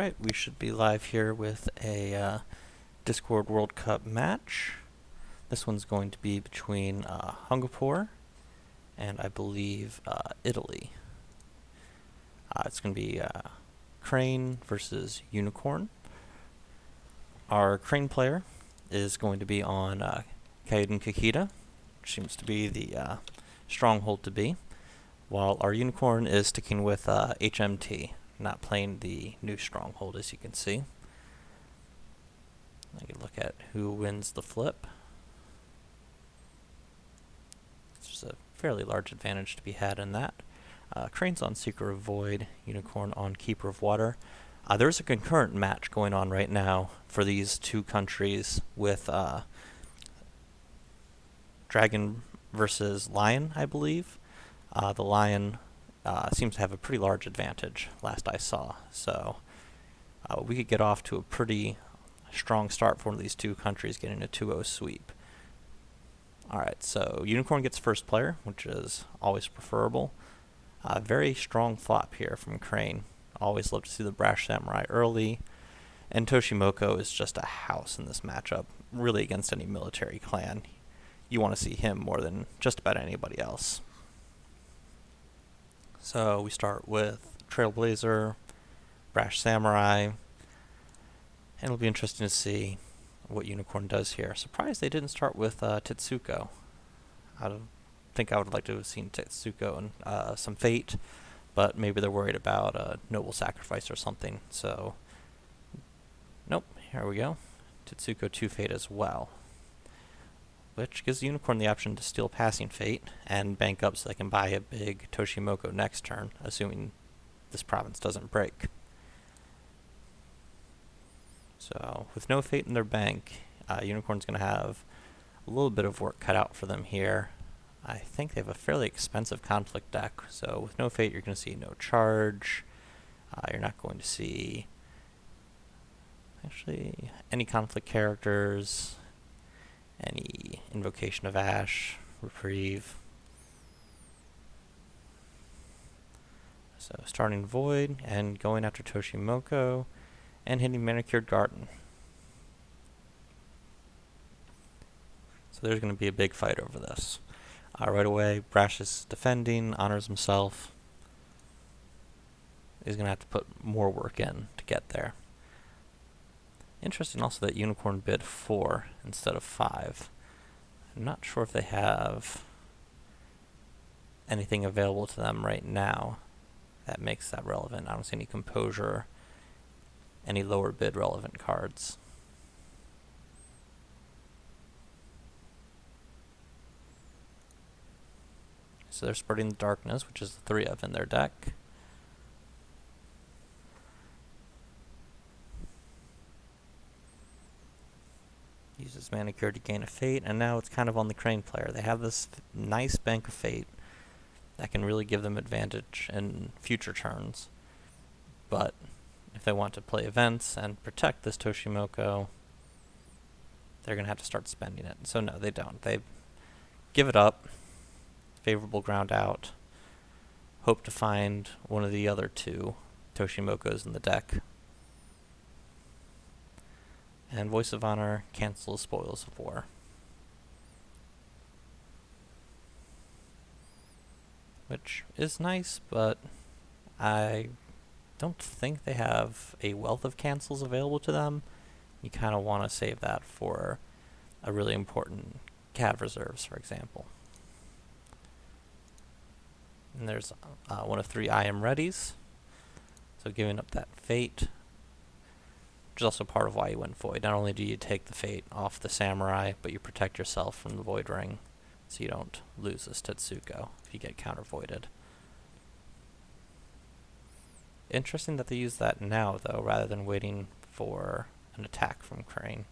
Alright, we should be live here with a Discord World Cup match. This one's going to be between Hungapore and I believe Italy. It's going to be Crane versus Unicorn. Our Crane player is going to be on Kaiden Kikita, which seems to be the stronghold to be, while our Unicorn is sticking with HMT. Not playing the new stronghold, as you can see. I can look at who wins the flip. There's a fairly large advantage to be had in that. Crane's on Seeker of Void, Unicorn on Keeper of Water. There's a concurrent match going on right now for these two countries with Dragon versus Lion, I believe. The Lion seems to have a pretty large advantage, last I saw. So we could get off to a pretty strong start for one of these two countries getting a 2-0 sweep. Alright, so Unicorn gets first player, which is always preferable. Very strong flop here from Crane. Always love to see the Brash Samurai early. And Toshimoko is just a house in this matchup, really against any military clan. You want to see him more than just about anybody else. So we start with Trailblazer, Brash Samurai, and it'll be interesting to see what Unicorn does here. Surprised they didn't start with Tetsuko. I think I would like to have seen Tetsuko and some Fate, but maybe they're worried about a Noble Sacrifice or something. So, nope, here we go. Tetsuko 2 Fate as well, which gives the Unicorn the option to steal Passing Fate and bank up so they can buy a big Toshimoko next turn, assuming this province doesn't break. So, with no Fate in their bank, Unicorn's going to have a little bit of work cut out for them here. I think they have a fairly expensive conflict deck, so with no Fate you're going to see no charge. You're not going to see actually any conflict characters, any Invocation of Ash, Reprieve. So starting Void and going after Toshimoko and hitting Manicured Garden. So there's going to be a big fight over this. Right away, Brash is defending, honors himself. He's going to have to put more work in to get there. Interesting also that Unicorn bid 4 instead of 5. I'm not sure if they have anything available to them right now that makes that relevant. I don't see any Composure, any lower bid relevant cards. So they're spreading the Darkness, which is the 3 of in their deck. Uses Manicure to gain a Fate, and now it's kind of on the Crane player. They have this nice bank of Fate that can really give them advantage in future turns. But if they want to play events and protect this Toshimoko, they're going to have to start spending it. So no, they don't. They give it up. Favorable ground out. Hope to find one of the other 2 Toshimokos in the deck. And Voice of Honor cancels Spoils of War. Which is nice, but I don't think they have a wealth of cancels available to them. You kind of want to save that for a really important Cav Reserves, for example. And there's one of 3 I Am Readies. So giving up that Fate, which is also part of why you went Void. Not only do you take the Fate off the Samurai, but you protect yourself from the Void Ring, so you don't lose this Tetsuko if you get counter-voided. Interesting that they use that now, though, rather than waiting for an attack from Crane.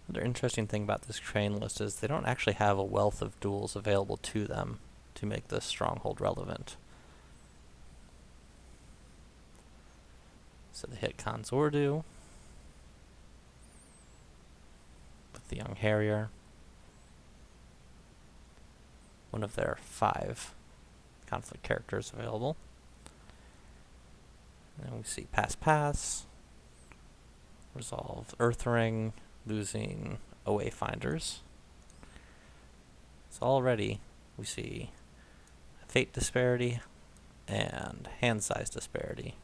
Another interesting thing about this Crane list is they don't actually have a wealth of duels available to them to make this stronghold relevant. So they hit Khan's Ordu. the young harrier, one of their 5 conflict characters available. And then we see pass, resolve Earthring, losing away finders. So already we see fate disparity and hand size disparity,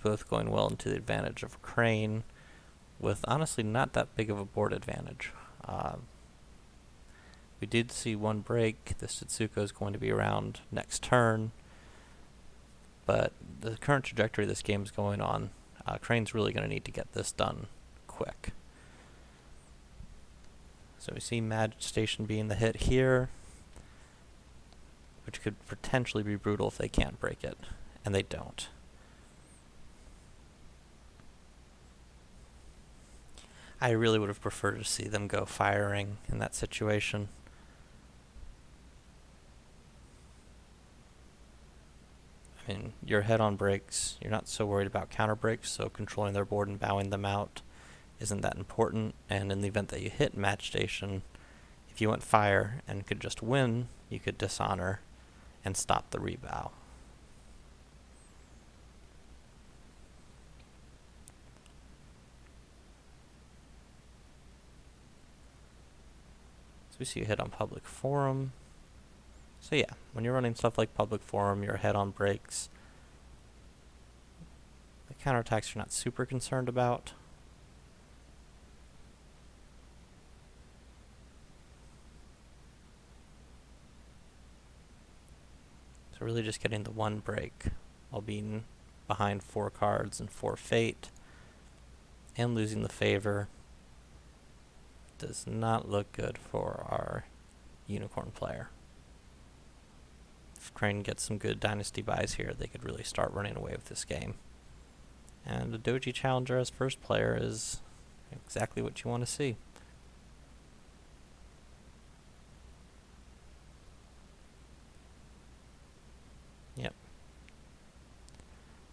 both going well into the advantage of Crane, with honestly not that big of a board advantage. We did see one break. This Tetsuko is going to be around next turn, but the current trajectory this game is going on, Crane's really going to need to get this done quick. So we see Mad Station being the hit here, which could potentially be brutal if they can't break it, and they don't. I really would have preferred to see them go firing in that situation. I mean, you're ahead on breaks. You're not so worried about counter breaks, so controlling their board and bowing them out isn't that important. And in the event that you hit Match Station, if you went fire and could just win, you could dishonor and stop the rebow. So we see you hit on Public Forum. So yeah, when you're running stuff like Public Forum, you're ahead on breaks. The counterattacks you're not super concerned about. So really just getting the one break while being behind 4 cards and 4 fate and losing the favor does not look good for our unicorn player. If Crane gets some good dynasty buys here, they could really start running away with this game. And the Doji Challenger as first player is exactly what you want to see. Yep.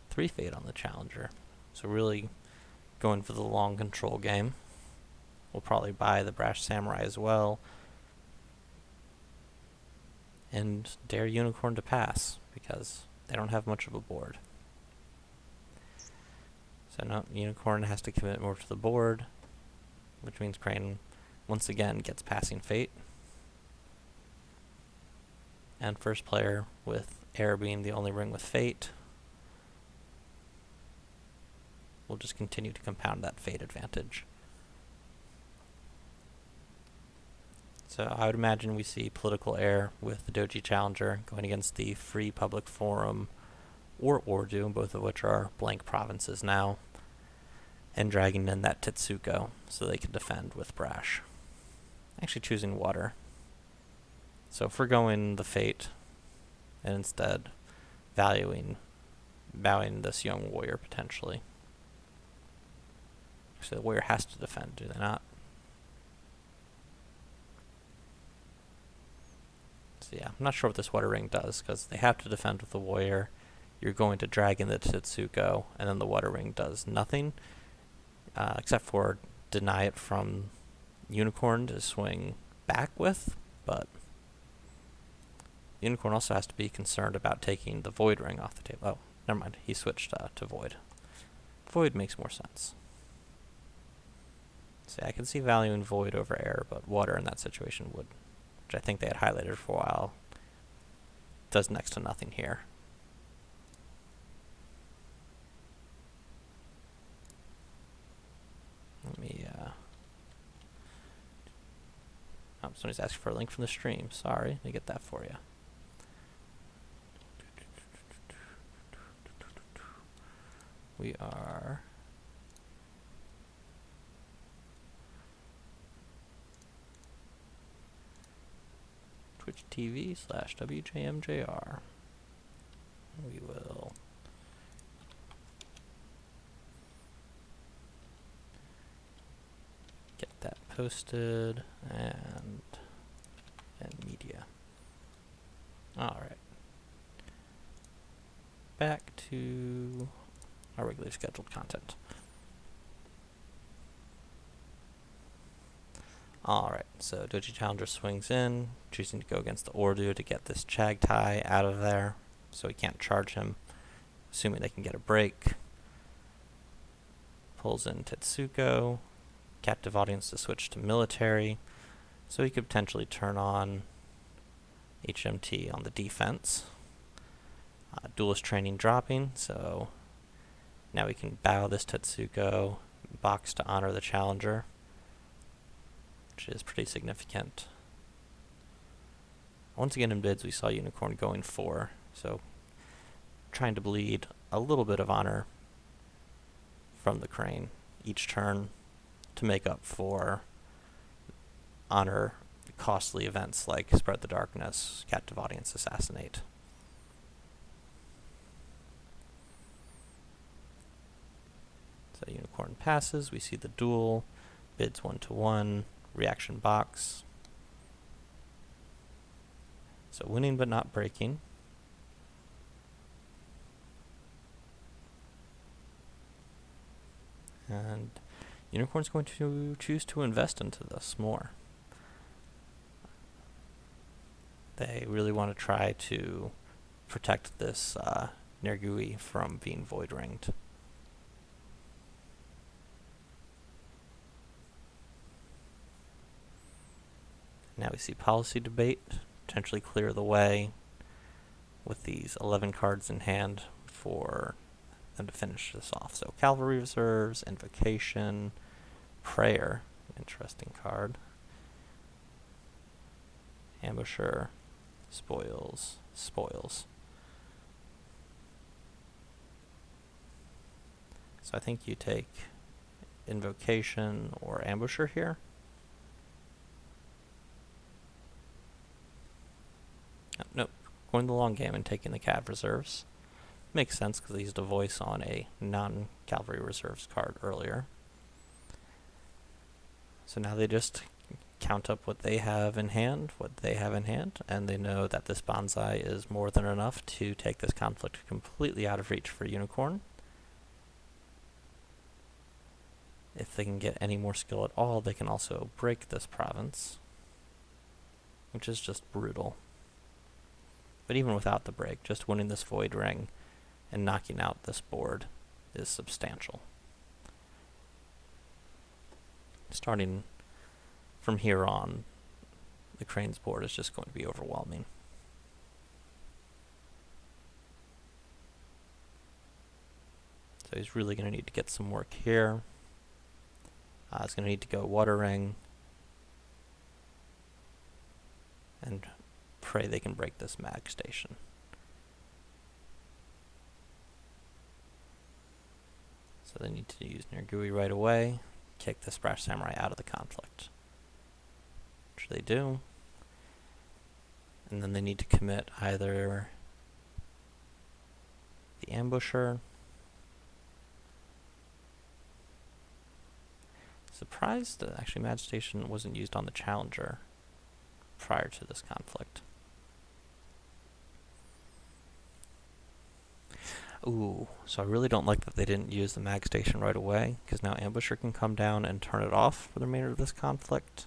3 fate on the Challenger. So really going for the long control game. We'll probably buy the Brash Samurai as well. And dare Unicorn to pass, because they don't have much of a board. So now Unicorn has to commit more to the board, which means Crane once again gets passing fate. And first player, with air being the only ring with fate, will just continue to compound that fate advantage. So I would imagine we see political air with the Doji Challenger going against the Free Public Forum or Ordu, both of which are blank provinces now, and dragging in that Tetsuko so they can defend with Brash. Actually choosing water. So if we're going the fate and instead bowing this young warrior potentially. So the warrior has to defend, do they not? So yeah, I'm not sure what this water ring does, because they have to defend with the warrior. You're going to drag in the Tetsuko, and then the water ring does nothing, except for deny it from Unicorn to swing back with, but Unicorn also has to be concerned about taking the Void ring off the table. Oh, never mind, he switched to Void. Void makes more sense. So I can see value in Void over air, but water in that situation would, which I think they had highlighted for a while, does next to nothing here. Let me, oh, somebody's asking for a link from the stream. Sorry, let me get that for you. We are Twitch TV/WJMJR. We will get that posted and media. Alright. Back to our regularly scheduled content. Alright, so Doji Challenger swings in, choosing to go against the Ordu to get this Chagtai out of there, so he can't charge him, assuming they can get a break. Pulls in Tetsuko, captive audience to switch to military, so he could potentially turn on HMT on the defense. Duelist training dropping, so now we can bow this Tetsuko, box to honor the Challenger, which is pretty significant. Once again in bids we saw Unicorn going 4, so trying to bleed a little bit of honor from the Crane each turn to make up for honor costly events like Spread the Darkness, Captive Audience, Assassinate. So Unicorn passes, we see the duel, bids 1-1, reaction box. So winning but not breaking. And Unicorn's going to choose to invest into this more. They really want to try to protect this Nergui from being void ringed. Now we see policy debate, potentially clear the way with these 11 cards in hand for them to finish this off. So Cavalry Reserves, Invocation, Prayer, interesting card. Ambusher, Spoils. So I think you take Invocation or Ambusher here. Nope, going the long game and taking the Cav Reserves. Makes sense because he used a voice on a non-Cavalry Reserves card earlier. So now they just count up what they have in hand, and they know that this Bonsai is more than enough to take this conflict completely out of reach for Unicorn. If they can get any more skill at all, they can also break this province, which is just brutal. But even without the break, just winning this Void Ring and knocking out this board is substantial. Starting from here on, the Crane's board is just going to be overwhelming. So he's really going to need to get some work here. He's going to need to go Water Ring and pray they can break this mag station. So they need to use Nergui right away, kick the Brash Samurai out of the conflict, which they do. And then they need to commit either the Ambusher. Surprised that actually Mag Station wasn't used on the Challenger prior to this conflict. Ooh, so I really don't like that they didn't use the Mag Station right away, because now Ambusher can come down and turn it off for the remainder of this conflict.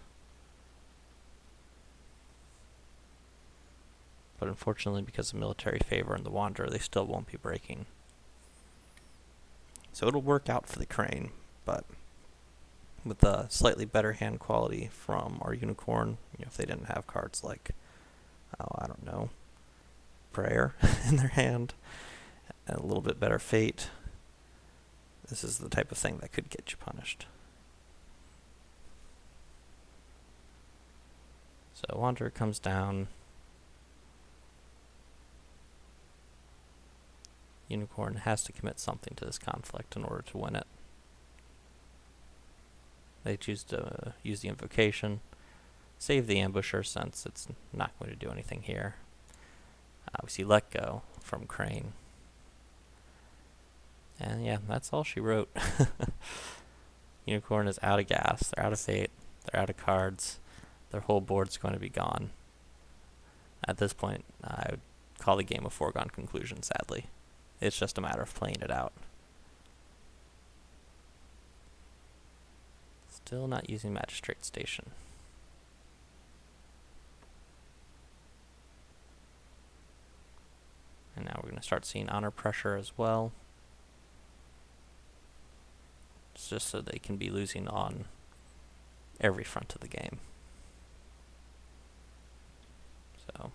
But unfortunately, because of military favor and the Wanderer, they still won't be breaking. So it'll work out for the Crane, but with a slightly better hand quality from our Unicorn, if they didn't have cards like, I don't know, Prayer in their hand, and a little bit better Fate, this is the type of thing that could get you punished. So Wanderer comes down. Unicorn has to commit something to this conflict in order to win it. They choose to use the Invocation, save the Ambusher since it's not going to do anything here. We see Let Go from Crane. And yeah, that's all she wrote. Unicorn is out of gas, they're out of Fate, they're out of cards, their whole board's going to be gone. At this point, I would call the game a foregone conclusion, sadly. It's just a matter of playing it out. Still not using Magistrate Station. And now we're going to start seeing honor pressure as well. It's just so they can be losing on every front of the game. So,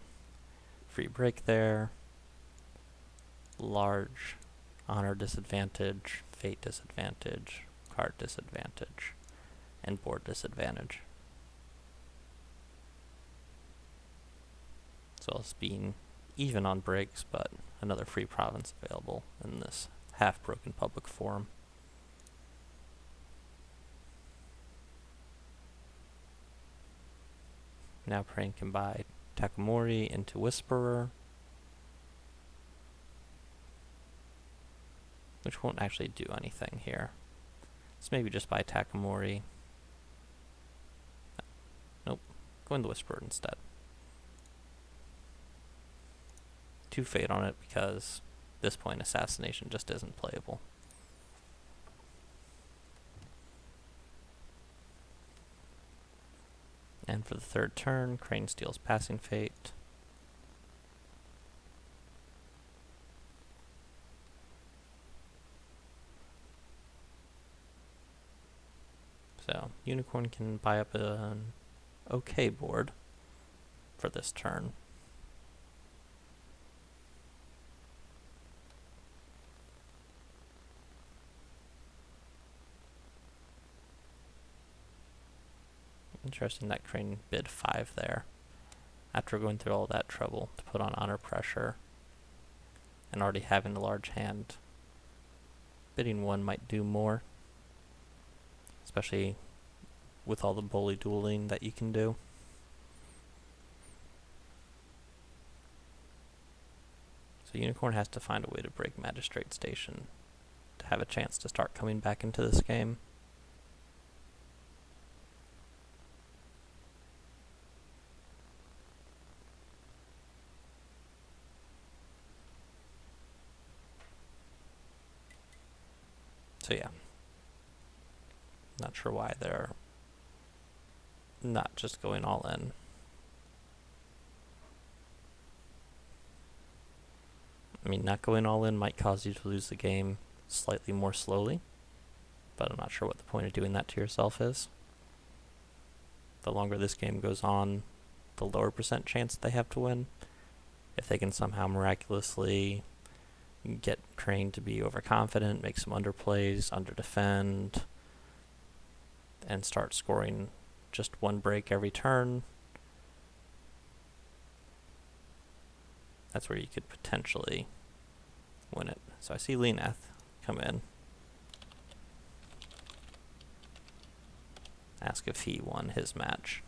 free break there. Large honor disadvantage, fate disadvantage, card disadvantage, and board disadvantage. So it's being even on breaks, but another free province available in this half-broken public forum. Now Praying can buy Takamori into Whisperer, which won't actually do anything here. So maybe just buy Takamori. Nope, go in the Whisperer instead. 2 fate on it because at this point Assassination just isn't playable. And for the 3rd turn, Crane steals Passing Fate. So Unicorn can buy up an okay board for this turn. Interesting that Crane bid 5 there, after going through all that trouble to put on honor pressure and already having a large hand. Bidding 1 might do more, especially with all the bully dueling that you can do. So Unicorn has to find a way to break Magistrate Station to have a chance to start coming back into this game. So yeah, not sure why they're not just going all in. I mean, not going all in might cause you to lose the game slightly more slowly, but I'm not sure what the point of doing that to yourself is. The longer this game goes on, the lower percent chance they have to win. If they can somehow miraculously get Crane to be overconfident, make some underplays, underdefend, and start scoring just 1 break every turn, that's where you could potentially win it. So I see Lenath come in. Ask if he won his match.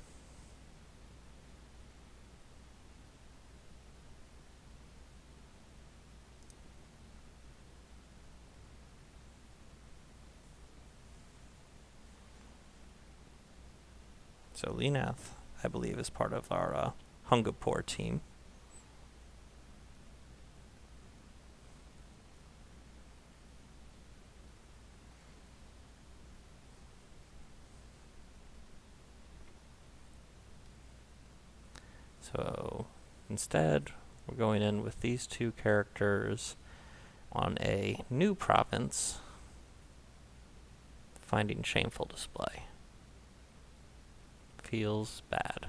So Lenath, I believe, is part of our Hungapore team. So instead, we're going in with these 2 characters on a new province, Finding Shameful Display. Feels bad.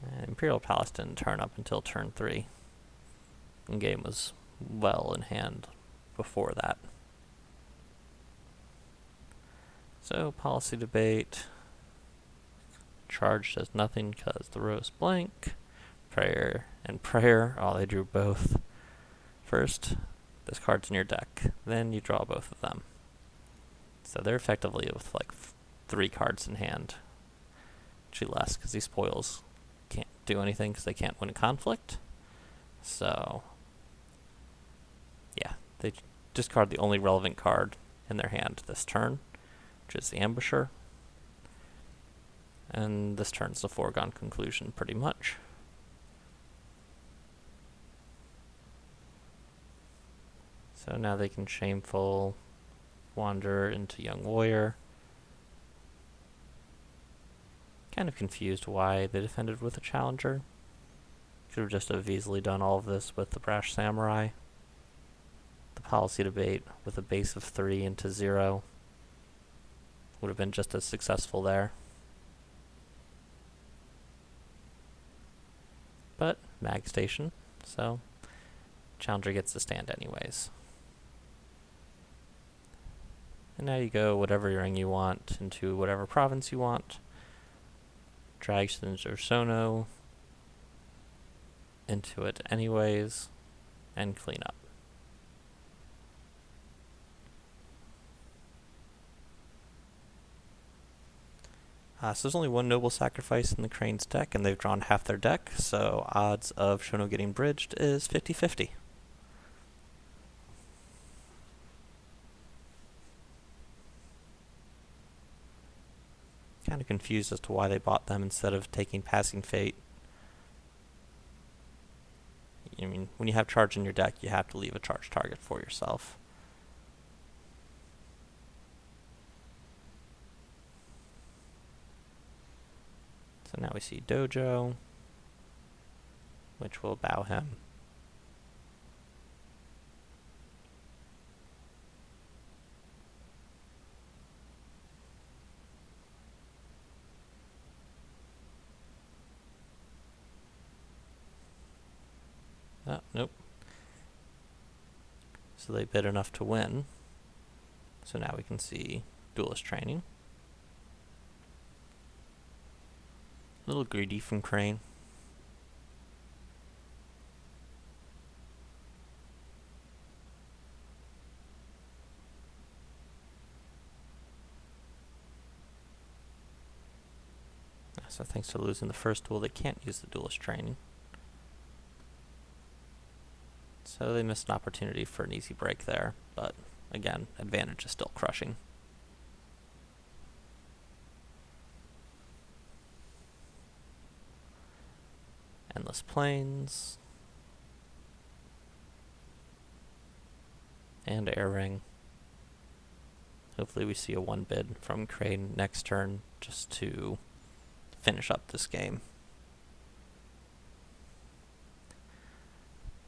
And Imperial Palace didn't turn up until turn 3. The game was well in hand before that. So, policy debate. Charge does nothing because the row's blank. Prayer and prayer. Oh, they drew both. First, this card's in your deck. Then you draw both of them. So they're effectively with like 3 cards in hand. Actually less, because these spoils can't do anything because they can't win a conflict. So, yeah, they discard the only relevant card in their hand this turn, which is the Ambusher. And this turn's a foregone conclusion, pretty much. So now they can Shameful Wanderer into Young Warrior. Kind of confused why they defended with a Challenger. Could have just have easily done all of this with the Brash Samurai. The policy debate with a base of 3 into 0 would have been just as successful there. But mag station, so challenger gets to stand anyways. And now you go whatever ring you want into whatever province you want. Drag Sono into it anyways, and clean up. So there's only one noble sacrifice in the Crane's deck, and they've drawn half their deck, so odds of Shono getting bridged is 50-50. Kind of confused as to why they bought them instead of taking Passing Fate. I mean, when you have charge in your deck, you have to leave a charge target for yourself. So now we see Dojo, which will bow him. Oh, nope. So they bid enough to win. So now we can see Duelist Training. A little greedy from Crane. So thanks to losing the first duel, they can't use the Duelist Training. So they missed an opportunity for an easy break there, but again, advantage is still crushing. Endless Plains. And Air Ring. Hopefully we see a 1 bid from Crane next turn just to finish up this game.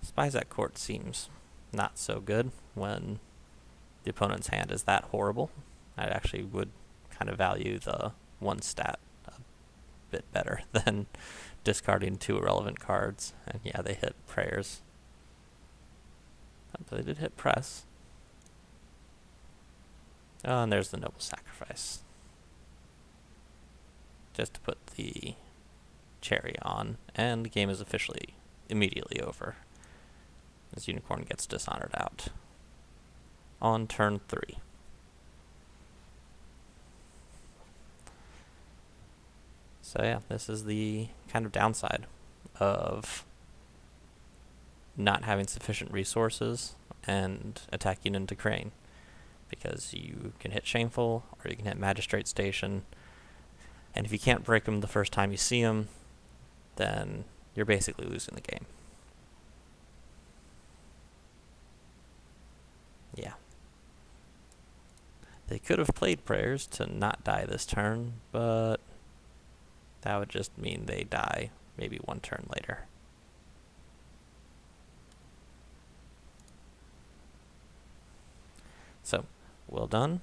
Spies at Court seems not so good when the opponent's hand is that horrible. I actually would kind of value the 1 stat a bit better than discarding 2 irrelevant cards. And yeah, they hit Prayers. But they did hit Press. Oh, and there's the Noble Sacrifice. Just to put the cherry on. And the game is officially immediately over, as Unicorn gets dishonored out. On turn 3. So yeah, this is the kind of downside of not having sufficient resources and attacking into Crane. Because you can hit Shameful, or you can hit Magistrate Station, and if you can't break them the first time you see them, then you're basically losing the game. Yeah. They could have played Prayers to not die this turn, but that would just mean they die maybe 1 turn later. So, well done.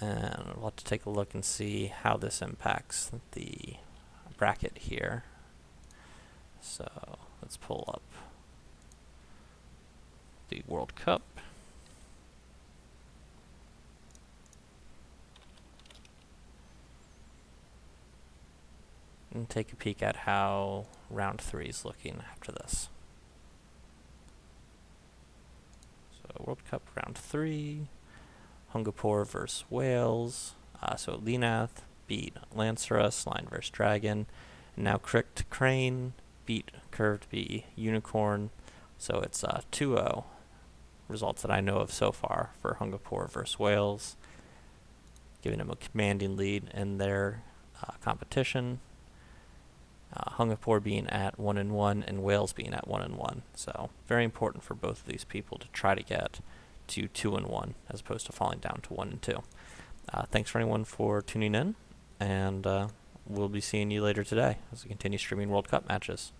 And we'll have to take a look and see how this impacts the bracket here. So, let's pull up the World Cup. And take a peek at how round 3 is looking after this. So World Cup round 3, Hungapore versus Wales. So Lenath beat Lancerus, Line versus Dragon. And now Cricked Crane beat Curved B Unicorn. So it's 2-0 results that I know of so far for Hungapore versus Wales, giving them a commanding lead in their competition. Hungapore being at 1-1 and Wales being at 1-1. So very important for both of these people to try to get to 2-1 as opposed to falling down to 1-2. Thanks for anyone for tuning in, and we'll be seeing you later today as we continue streaming World Cup matches.